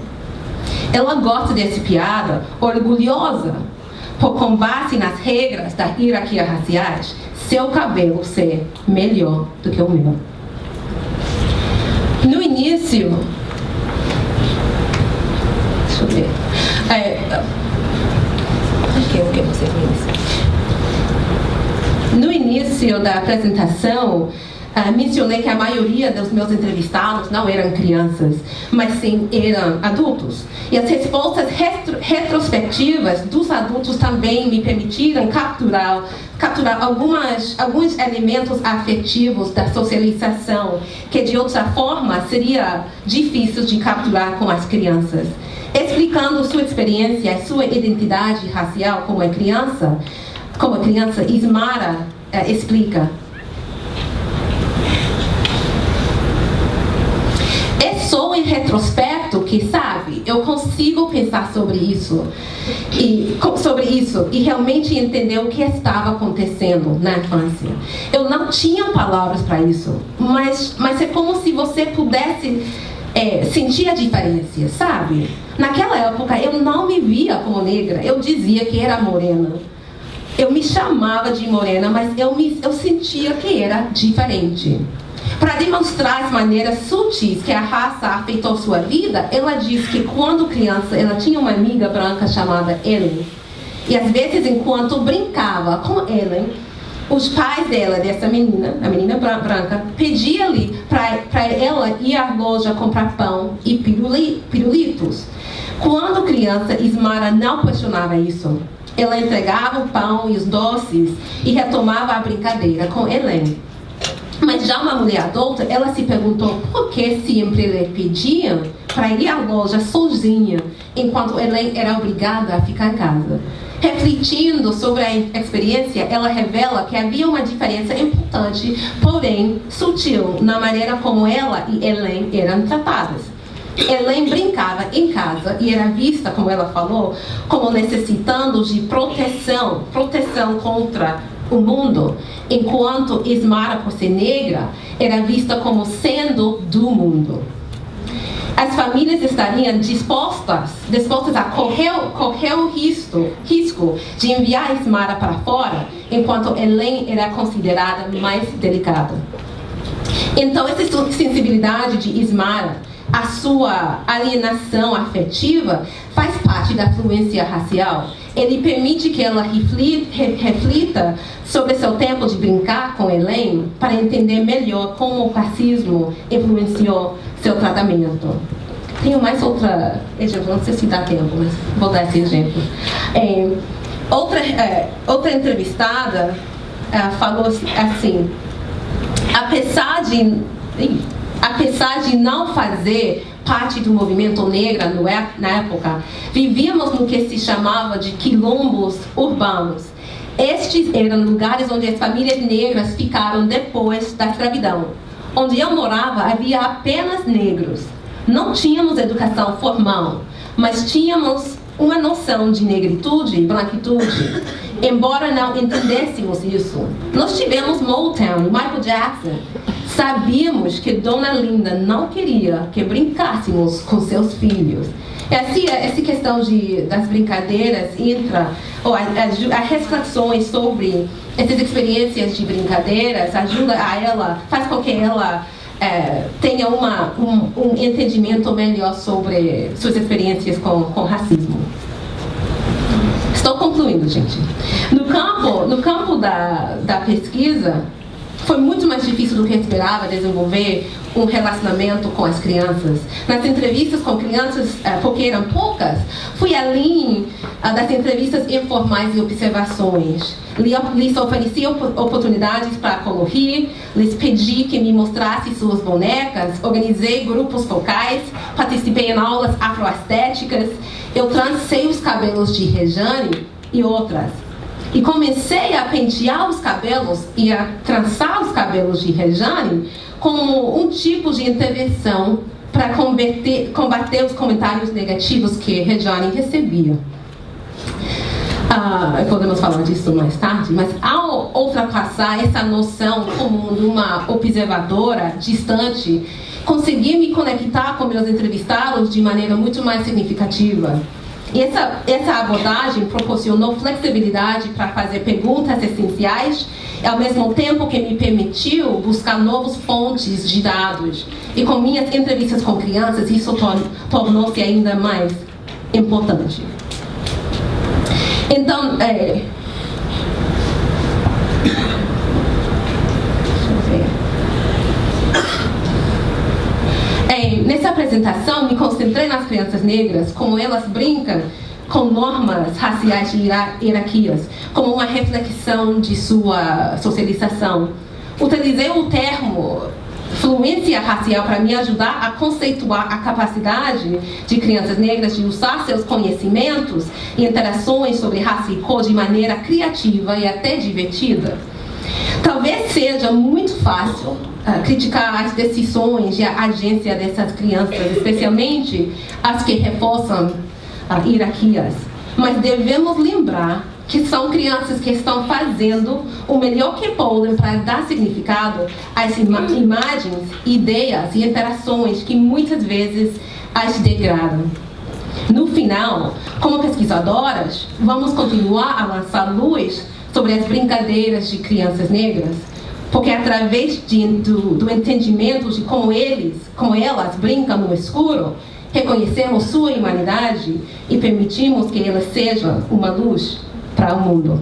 Speaker 1: Ela gosta dessa piada, orgulhosa, por com base nas regras da hierarquia racial, seu cabelo ser melhor do que o meu. No início, deixa eu ver. No início da apresentação, mencionei que a maioria dos meus entrevistados não eram crianças, mas sim eram adultos. E as respostas retrospectivas dos adultos também me permitiram capturar alguns elementos afetivos da socialização que de outra forma seria difícil de capturar com as crianças. Explicando sua experiência e sua identidade racial como a criança, Ismara explica: é só em retrospecto que, sabe, eu consigo pensar sobre isso e realmente entender o que estava acontecendo na infância. Eu não tinha palavras para isso, mas é como se você pudesse sentir a diferença, sabe? Naquela época eu não me via como negra, eu dizia que era morena. Eu me chamava de morena, mas eu sentia que era diferente. Para demonstrar as maneiras sutis que a raça afetou sua vida, ela diz que quando criança ela tinha uma amiga branca chamada Ellen. E às vezes, enquanto brincava com Ellen, os pais dela, dessa menina, a menina branca, pediam-lhe para ela ir à loja comprar pão e pirulitos. Quando criança, Ismara não questionava isso. Ela entregava o pão e os doces e retomava a brincadeira com Ellen. Mas já uma mulher adulta, ela se perguntou por que sempre lhe pediam para ir à loja sozinha, enquanto Ellen era obrigada a ficar em casa. Refletindo sobre a experiência, ela revela que havia uma diferença importante, porém sutil, na maneira como ela e Ellen eram tratadas. Ellen brincava em casa e era vista, como ela falou, como necessitando de proteção contra o mundo, enquanto Ismara, por ser negra, era vista como sendo do mundo. As famílias estariam dispostas a correr o risco de enviar Ismara para fora, enquanto Ellen era considerada mais delicada. Então, essa sensibilidade de Ismara, a sua alienação afetiva, faz parte da fluência racial. Ele permite que ela reflita sobre seu tempo de brincar com Ellen para entender melhor como o racismo influenciou seu tratamento. Tenho mais outra exemplo, não sei se dá tempo, mas vou dar esse exemplo. Outra entrevistada falou assim: apesar de não fazer parte do movimento negro na época, vivíamos no que se chamava de quilombos urbanos. Estes eram lugares onde as famílias negras ficaram depois da escravidão. Onde eu morava havia apenas negros. Não tínhamos educação formal, mas tínhamos uma noção de negritude e branquitude, embora não entendêssemos isso. Nós tivemos Motown, Michael Jackson. Sabíamos que Dona Linda não queria que brincássemos com seus filhos. Essa questão das brincadeiras entra, ou as reflexões sobre essas experiências de brincadeiras ajuda a ela, faz com que ela tenha um entendimento melhor sobre suas experiências com racismo. Estou concluindo, gente. No campo da pesquisa, foi muito mais difícil do que eu esperava desenvolver um relacionamento com as crianças. Nas entrevistas com crianças, porque eram poucas, fui além das entrevistas informais e observações. Lhes ofereci oportunidades para colorir, lhes pedi que me mostrasse suas bonecas, organizei grupos focais, participei em aulas afroestéticas, eu trancei os cabelos de Rejane e outras. E comecei a pentear os cabelos e a trançar os cabelos de Rejane como um tipo de intervenção para combater os comentários negativos que Rejane recebia. Podemos falar disso mais tarde, mas ao ultrapassar essa noção como uma observadora distante, consegui me conectar com meus entrevistados de maneira muito mais significativa. E essa abordagem proporcionou flexibilidade para fazer perguntas essenciais, ao mesmo tempo que me permitiu buscar novas fontes de dados. E com minhas entrevistas com crianças, isso tornou-se ainda mais importante. Então, nessa apresentação, me concentrei nas crianças negras, como elas brincam com normas raciais e hierarquias, como uma reflexão de sua socialização. Utilizei o termo fluência racial para me ajudar a conceituar a capacidade de crianças negras de usar seus conhecimentos e interações sobre raça e cor de maneira criativa e até divertida. Talvez seja muito fácil criticar as decisões e a agência dessas crianças, especialmente as que reforçam hierarquias. Mas devemos lembrar que são crianças que estão fazendo o melhor que podem para dar significado às imagens, ideias e interações que muitas vezes as degradam. No final, como pesquisadoras, vamos continuar a lançar luz sobre as brincadeiras de crianças negras, porque através do entendimento de como elas brincam no escuro, reconhecemos sua humanidade e permitimos que elas sejam uma luz para o mundo.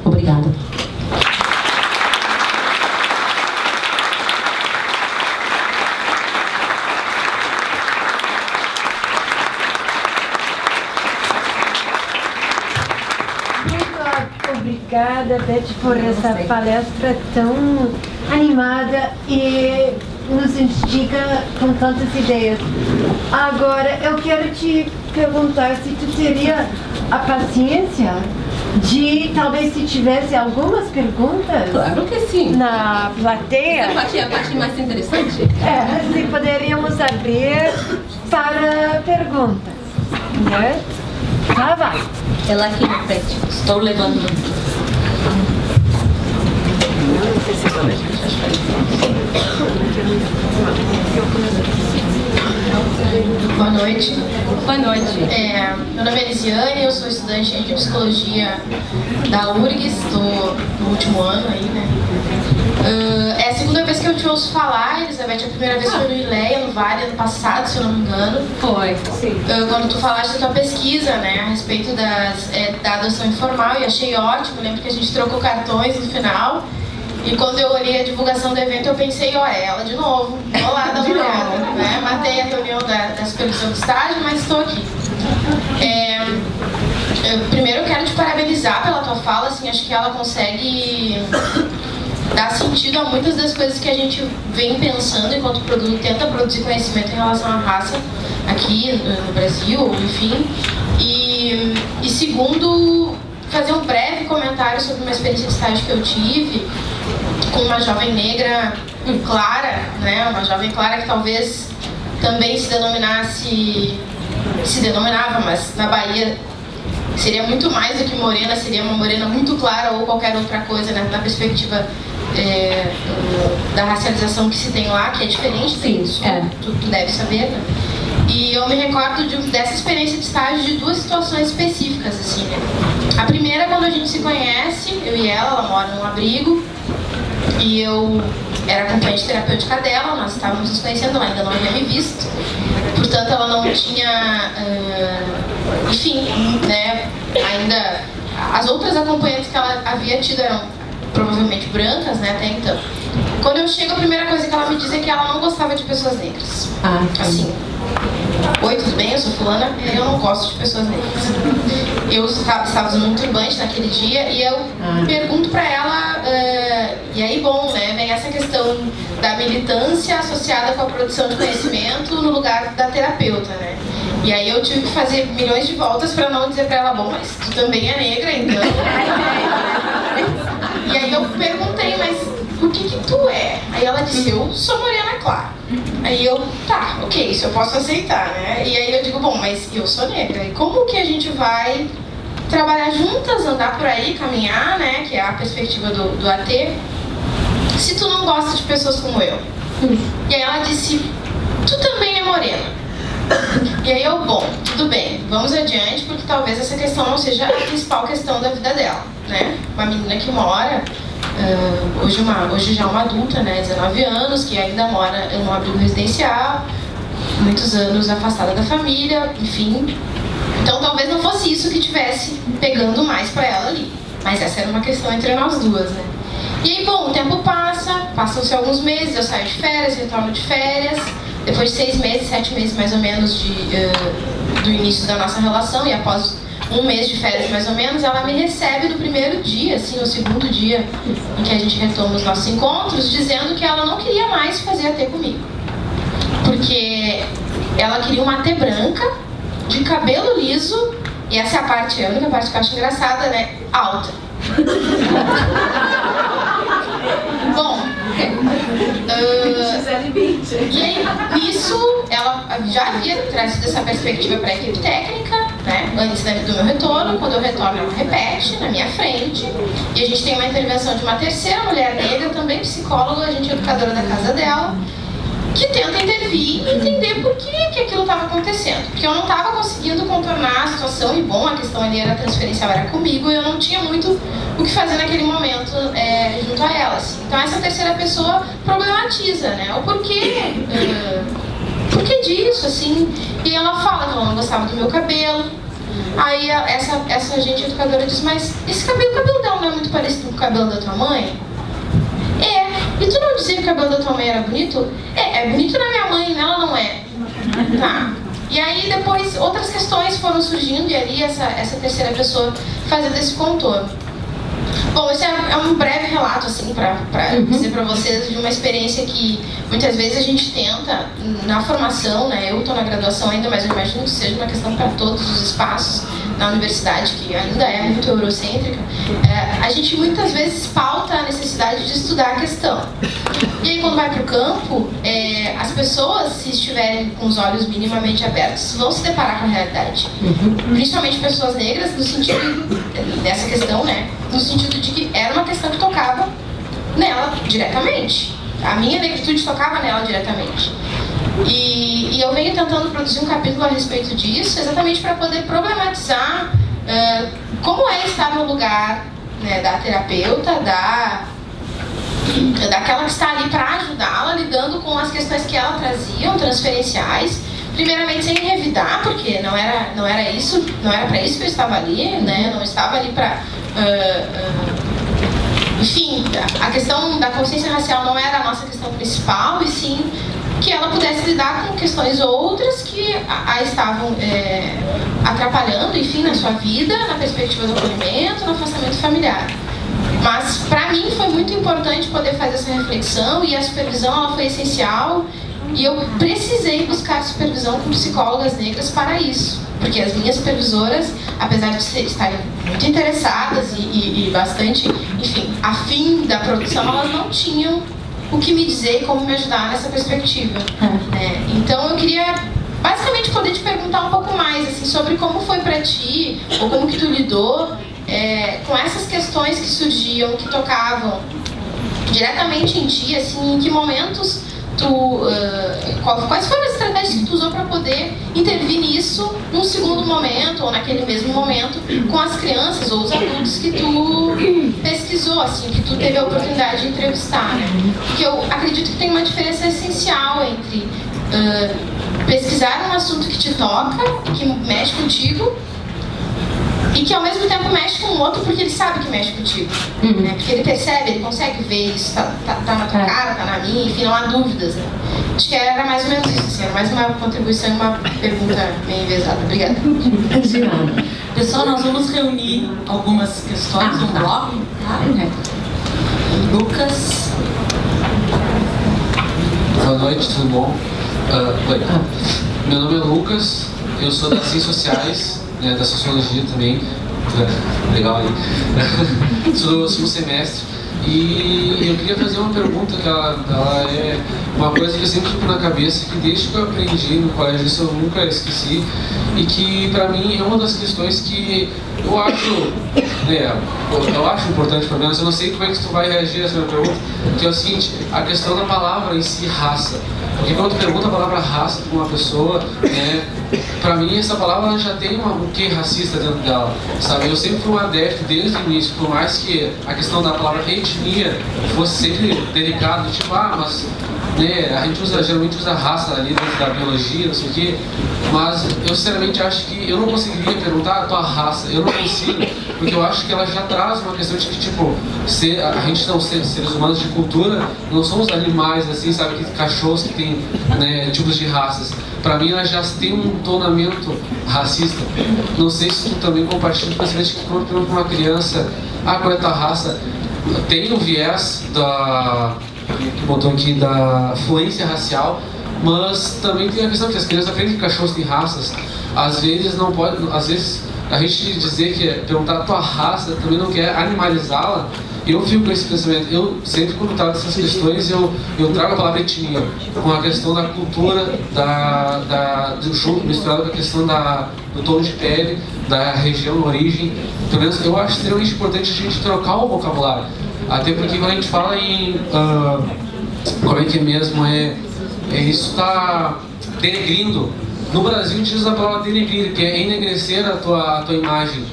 Speaker 1: Obrigada.
Speaker 2: Obrigada, Beth, por essa palestra tão animada e nos instiga com tantas ideias. Agora, eu quero te perguntar se tu teria a paciência de, talvez, se tivesse algumas perguntas.
Speaker 1: Claro que sim.
Speaker 2: Na plateia.
Speaker 1: Essa é a parte mais interessante.
Speaker 2: Se poderíamos abrir para perguntas. Né? Tá, vai.
Speaker 1: Ela aqui na frente. Estou levando.
Speaker 3: Boa noite.
Speaker 1: Boa noite.
Speaker 3: Meu nome é Elisiane, eu sou estudante de psicologia da URGS, do último ano aí, né? É a segunda vez que eu te ouço falar, Elizabeth. A primeira vez foi no ILEA, no Vale, ano passado, se eu não me engano.
Speaker 1: Foi, sim.
Speaker 3: Quando tu falaste da tua pesquisa, né, a respeito da adoção informal, e achei ótimo. Eu lembro que a gente trocou cartões no final. E quando eu olhei a divulgação do evento, eu pensei, ó, é ela de novo. Vou lá dar uma olhada, né? Matei a reunião da supervisão do estágio, mas estou aqui. Primeiro eu quero te parabenizar pela tua fala, assim, acho que ela consegue dá sentido a muitas das coisas que a gente vem pensando enquanto tenta produzir conhecimento em relação à raça aqui no Brasil, enfim. E segundo, fazer um breve comentário sobre uma experiência de estágio que eu tive com uma jovem negra clara, né? Uma jovem clara que talvez também se denominava, mas na Bahia seria muito mais do que morena, seria uma morena muito clara ou qualquer outra coisa, né? Na perspectiva da racialização que se tem lá, que é diferente.
Speaker 1: Sim,
Speaker 3: tu deve saber, né? E eu me recordo dessa experiência de estágio de duas situações específicas, assim, né? A primeira, quando a gente se conhece, eu e ela mora num abrigo, e eu era acompanhante terapêutica dela, nós estávamos nos conhecendo, ela ainda não havia me visto, portanto ela não tinha, enfim, né, ainda, as outras acompanhantes que ela havia tido eram provavelmente brancas, né, até então. Quando eu chego, a primeira coisa que ela me diz é que ela não gostava de pessoas negras. Assim, oi, tudo bem? Eu sou fulana, eu não gosto de pessoas negras. Eu estava usando um turbante naquele dia e eu pergunto pra ela, e aí, bom, né, vem essa questão da militância associada com a produção de conhecimento no lugar da terapeuta, né? E aí eu tive que fazer milhões de voltas pra não dizer pra ela, bom, mas tu também é negra, então... E aí eu perguntei, mas o que tu é? Aí ela disse, eu sou morena clara. Aí eu, tá, ok, isso eu posso aceitar, né? E aí eu digo, bom, mas eu sou negra. E como que a gente vai trabalhar juntas, andar por aí, caminhar, né? Que é a perspectiva do AT, se tu não gosta de pessoas como eu? E aí ela disse, tu também é morena. E aí eu, bom, tudo bem, vamos adiante, porque talvez essa questão não seja a principal questão da vida dela, né? Uma menina que mora, hoje já uma adulta, né, 19 anos, que ainda mora em um abrigo residencial, muitos anos afastada da família, enfim. Então talvez não fosse isso que estivesse pegando mais pra ela ali. Mas essa era uma questão entre nós duas, né? E aí, bom, o tempo passam-se alguns meses, eu saio de férias, retorno de férias. Depois de 6 meses, 7 meses mais ou menos do início da nossa relação, e após um mês de férias mais ou menos, ela me recebe no primeiro dia, assim, no segundo dia em que a gente retoma os nossos encontros, dizendo que ela não queria mais fazer AT comigo. Porque ela queria uma AT branca, de cabelo liso, e essa é a única parte que eu acho engraçada, né? Alta. Bom, e aí, nisso, ela já havia trazido essa perspectiva para a equipe técnica, né? Antes do meu retorno. Quando eu retorno, ela repete na minha frente. E a gente tem uma intervenção de uma terceira mulher negra, também psicóloga, a gente é educadora da casa dela, que tenta intervir e entender por que aquilo estava acontecendo. Porque eu não estava conseguindo contornar a situação, e bom, a questão ali era transferencial, era comigo, e eu não tinha muito o que fazer naquele momento junto a ela. Assim. Então essa terceira pessoa problematiza, né? O porquê disso, assim. E ela fala que ela não gostava do meu cabelo. Aí essa gente educadora diz, mas esse cabelo dela não é muito parecido com o cabelo da tua mãe? E tu não dizia que o cabelo da tua mãe era bonito? É bonito na minha mãe, nela não é. Tá. E aí depois outras questões foram surgindo e ali essa terceira pessoa fazendo esse contorno. Bom, esse é um breve relato, assim, pra dizer pra vocês de uma experiência que muitas vezes a gente tenta na formação, né? Eu tô na graduação ainda, mas eu imagino que seja uma questão para todos os espaços na universidade, que ainda é muito eurocêntrica. A gente muitas vezes pauta a necessidade de estudar a questão. E aí quando vai pro campo, as pessoas, se estiverem com os olhos minimamente abertos, vão se deparar com a realidade. Principalmente pessoas negras, no sentido dessa questão, né? No sentido de que era uma questão que tocava nela diretamente. A minha negritude tocava nela diretamente. E eu venho tentando produzir um capítulo a respeito disso, exatamente para poder problematizar como é estar no lugar, né, da terapeuta, daquela que está ali para ajudá-la, lidando com as questões que ela trazia, transferenciais. Primeiramente sem revidar, porque não era isso, não era para isso que eu estava ali, né? Não estava ali para enfim, a questão da consciência racial não era a nossa questão principal, e sim que ela pudesse lidar com questões outras que a estavam atrapalhando, enfim, na sua vida, na perspectiva do acolhimento, no afastamento familiar. Mas para mim foi muito importante poder fazer essa reflexão, e a supervisão ela foi essencial, e eu precisei buscar supervisão com psicólogas negras para isso, porque as minhas supervisoras, apesar de estarem muito interessadas e bastante, enfim, afim da produção, elas não tinham o que me dizer e como me ajudar nessa perspectiva. Né? Então eu queria basicamente poder te perguntar um pouco mais assim, sobre como foi para ti, ou como que tu lidou com essas questões que surgiam, que tocavam diretamente em ti, assim, em que momentos quais foram as estratégias que tu usou para poder intervir nisso num segundo momento, ou naquele mesmo momento, com as crianças ou os adultos que tu pesquisou, assim, que tu teve a oportunidade de entrevistar, né? Porque eu acredito que tem uma diferença essencial entre pesquisar um assunto que te toca, que mexe contigo, e que ao mesmo tempo mexe com o outro porque ele sabe que mexe contigo, né? Porque ele percebe, ele consegue ver isso, tá na tua cara, tá na minha, enfim, não há dúvidas, né? Acho que era mais ou menos isso, assim, era mais uma contribuição e uma pergunta bem envezada. Obrigada.
Speaker 4: Pessoal, nós vamos reunir algumas questões no bloco. Lucas.
Speaker 5: Boa noite, tudo bom? Meu nome é Lucas, eu sou das Ciências Sociais, né, da Sociologia também, legal aí, sou do segundo semestre, e eu queria fazer uma pergunta que ela é uma coisa que eu sempre fico na cabeça, que desde que eu aprendi no colégio, isso eu nunca esqueci, e que pra mim é uma das questões que eu acho, eu acho importante, pelo menos, eu não sei como é que tu vai reagir a essa minha pergunta, que é o seguinte, a questão da palavra em si, raça. Porque quando tu pergunta a palavra raça para uma pessoa, né, pra mim essa palavra já tem um quê racista dentro dela, sabe? Eu sempre fui um adepto desde o início, por mais que a questão da palavra etnia fosse sempre delicado, tipo, mas né, a gente geralmente usa raça ali dentro da biologia, não sei o quê, mas eu sinceramente acho que eu não conseguiria perguntar a tua raça, eu não consigo, porque eu acho que ela já traz uma questão de que, tipo, a gente não ser seres humanos de cultura, não somos animais, assim, sabe, que cachorros que tem, né, tipos de raças. Pra mim ela já tem um tonamento racista. Não sei se tu também compartilha o pensamento de que quando pergunta pra uma criança, qual é a tua raça, tem o viés que botou aqui da fluência racial, mas também tem a questão que as crianças aprendem que cachorros têm raças. Às vezes não pode, às vezes a gente dizer que perguntar a tua raça também não quer animalizá-la. Eu fico com esse pensamento. Eu sempre quando trato dessas questões eu trago a palavra etnia com a questão da cultura, do junto, misturado com a questão do tom de pele, da região, origem. Pelo menos eu acho extremamente importante a gente trocar o vocabulário. Até porque quando a gente fala em como é que é mesmo, isso está denegrindo. No Brasil a gente usa a palavra denegrir, que é enegrecer a tua imagem.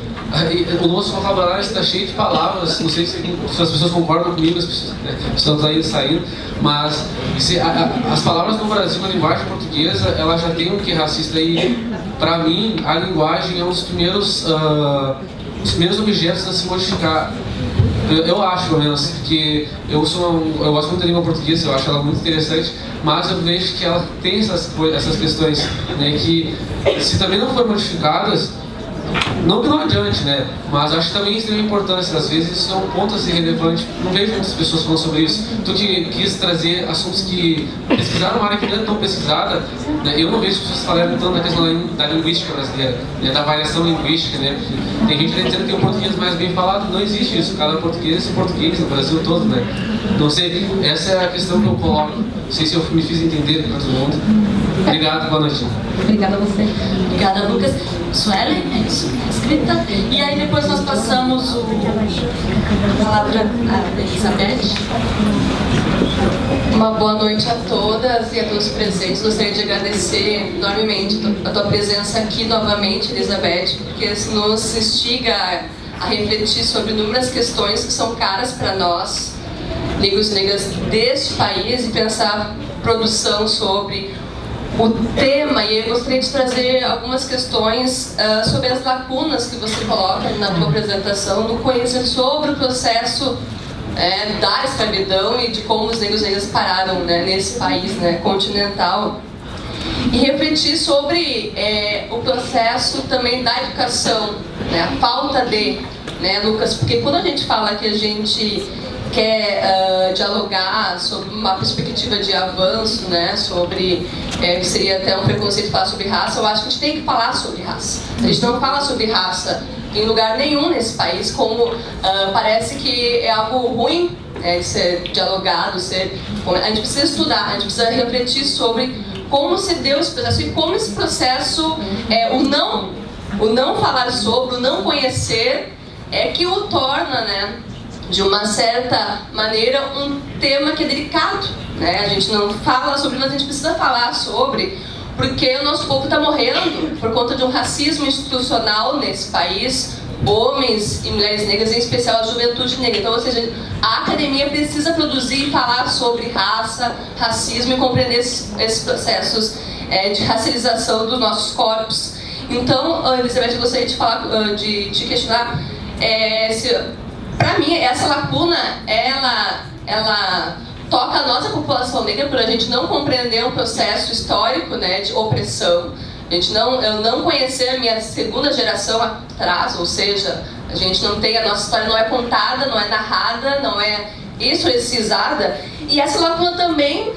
Speaker 5: O nosso vocabulário está cheio de palavras, não sei se as pessoas concordam comigo, as pessoas estão aí saindo, mas as palavras no Brasil, na linguagem portuguesa, ela já tem um que racista, e para mim a linguagem é um dos primeiros objetos a se modificar. Eu acho, pelo menos, que eu gosto muito da língua portuguesa, eu acho ela muito interessante, mas eu vejo que ela tem essas questões, né, que se também não forem modificadas, não que não adiante, né? Mas acho que também isso tem uma importância. Às vezes isso é um ponto a ser relevante. Não vejo muitas pessoas falando sobre isso. Tu que quis trazer assuntos que pesquisaram uma área que não é tão pesquisada, né? Eu não vejo pessoas falarem tanto da questão da linguística brasileira, né? Da variação linguística, né? Tem gente que dizendo que tem um português mais bem falado. Não existe isso. Cada português é português no Brasil todo, né? Não sei, essa é a questão que eu coloco. Não sei se eu me fiz entender para todo mundo. Obrigado, boa noite.
Speaker 1: Obrigada a você.
Speaker 4: Obrigada, Lucas. Suelen, é isso? Escrita. E aí depois nós passamos a palavra a Elizabeth.
Speaker 6: Uma boa noite a todas e a todos presentes. Gostaria de agradecer enormemente a tua presença aqui novamente, Elizabeth, porque nos instiga a refletir sobre inúmeras questões que são caras para nós, negros e negras deste país, e pensar produção sobre o tema. E eu gostaria de trazer algumas questões sobre as lacunas que você coloca na tua apresentação, no conhecimento sobre o processo da escravidão e de como os negros e negras pararam, né, nesse país, né, continental, e refletir sobre o processo também da educação, né, a falta de né, Lucas? Porque quando a gente fala que a gente quer dialogar sobre uma perspectiva de avanço, né, sobre que seria até um preconceito falar sobre raça, eu acho que a gente tem que falar sobre raça. A gente não fala sobre raça em lugar nenhum nesse país, como parece que é algo ruim, de ser dialogado, a gente precisa estudar, a gente precisa refletir sobre como se deu esse processo e como esse processo, o não falar sobre, o não conhecer, é que o torna, né, de uma certa maneira, um tema que é delicado, né? A gente não fala sobre, mas a gente precisa falar sobre, porque o nosso povo está morrendo por conta de um racismo institucional nesse país, homens e mulheres negras, em especial a juventude negra. Então, ou seja, a academia precisa produzir e falar sobre raça, racismo e compreender esses processos de racialização dos nossos corpos. Então, Elizabeth, eu gostaria de falar, de te questionar, para mim, essa lacuna, ela toca a nossa população negra por a gente não compreender um processo histórico, né, de opressão. Eu não conhecer a minha segunda geração atrás, ou seja, a gente não tem, a nossa história não é contada, não é narrada, não é historicizada. E essa lacuna também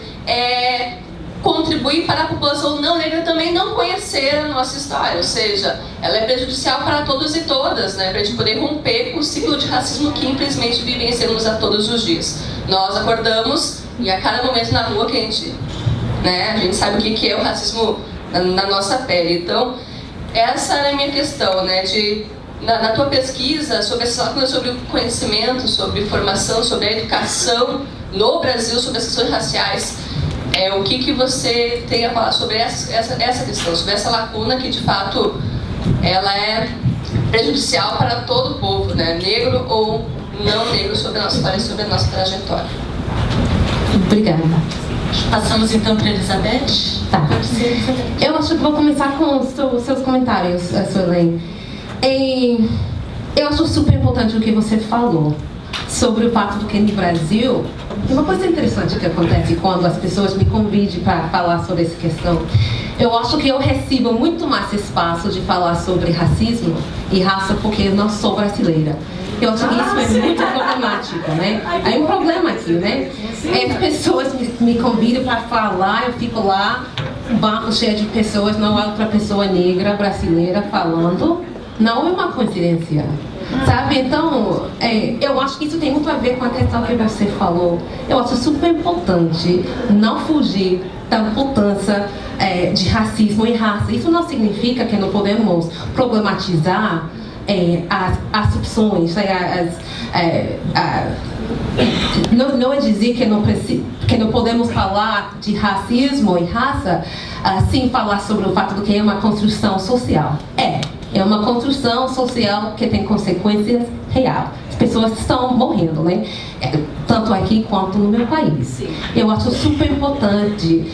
Speaker 6: contribui para a população não negra também não conhecer a nossa história, ou seja, ela é prejudicial para todos e todas, né, para a gente poder romper com o ciclo de racismo que infelizmente vivenciamos a todos os dias. Nós acordamos e a cada momento na rua que a gente sabe o que é o racismo na nossa pele. Então, essa era a minha questão, né, na tua pesquisa sobre essa lacuna, sobre o conhecimento, sobre formação, sobre a educação no Brasil, sobre as questões raciais. O que você tem a falar sobre essa questão, sobre essa lacuna que, de fato, ela é prejudicial para todo o povo, né? Negro ou não negro, sobre a nossa história e sobre a nossa trajetória.
Speaker 1: Obrigada.
Speaker 4: Passamos, então, para a Elizabeth.
Speaker 1: Tá. Eu acho que vou começar com os seus comentários, Suelen. Eu acho super importante o que você falou sobre o fato de que no Brasil, uma coisa interessante que acontece quando as pessoas me convidam para falar sobre essa questão, eu acho que eu recebo muito mais espaço de falar sobre racismo e raça porque eu não sou brasileira. Eu acho que isso é muito problemático, né? Há um problema aqui, né? As pessoas me convidam para falar, eu fico lá, um banco cheio de pessoas, não há outra pessoa negra brasileira falando. Não é uma coincidência, sabe? Então, eu acho que isso tem muito a ver com a questão que você falou. Eu acho super importante não fugir da importância de racismo e raça. Isso não significa que não podemos problematizar as opções, não é dizer que não podemos falar de racismo e raça sem falar sobre o fato de que é uma construção social. É uma construção social que tem consequências reais. As pessoas estão morrendo, né? Tanto aqui quanto no meu país. Sim. Eu acho super importante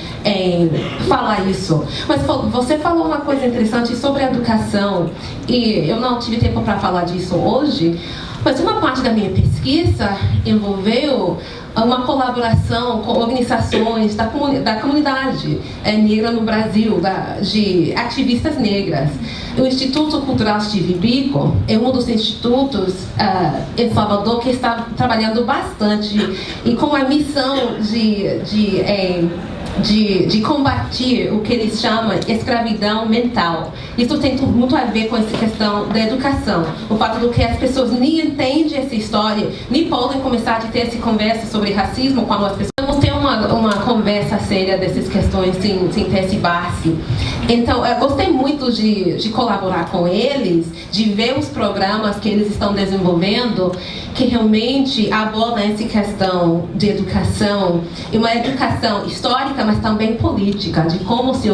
Speaker 1: falar isso. Mas você falou uma coisa interessante sobre a educação, e eu não tive tempo para falar disso hoje, mas uma parte da minha pesquisa envolveu uma colaboração com organizações da comunidade negra no Brasil, de ativistas negras. O Instituto Cultural Steve Biko é um dos institutos em Salvador que está trabalhando bastante e com a missão de combater o que eles chamam de escravidão mental. Isso tem muito a ver com essa questão da educação. O fato de que as pessoas nem entendem essa história, nem podem começar a ter essa conversa sobre racismo quando as pessoas não têm uma conversa séria dessas questões sem ter essa base. Então, eu gostei muito de colaborar com eles, de ver os programas que eles estão desenvolvendo, que realmente abordam essa questão de educação, e uma educação histórica, mas também política, de como se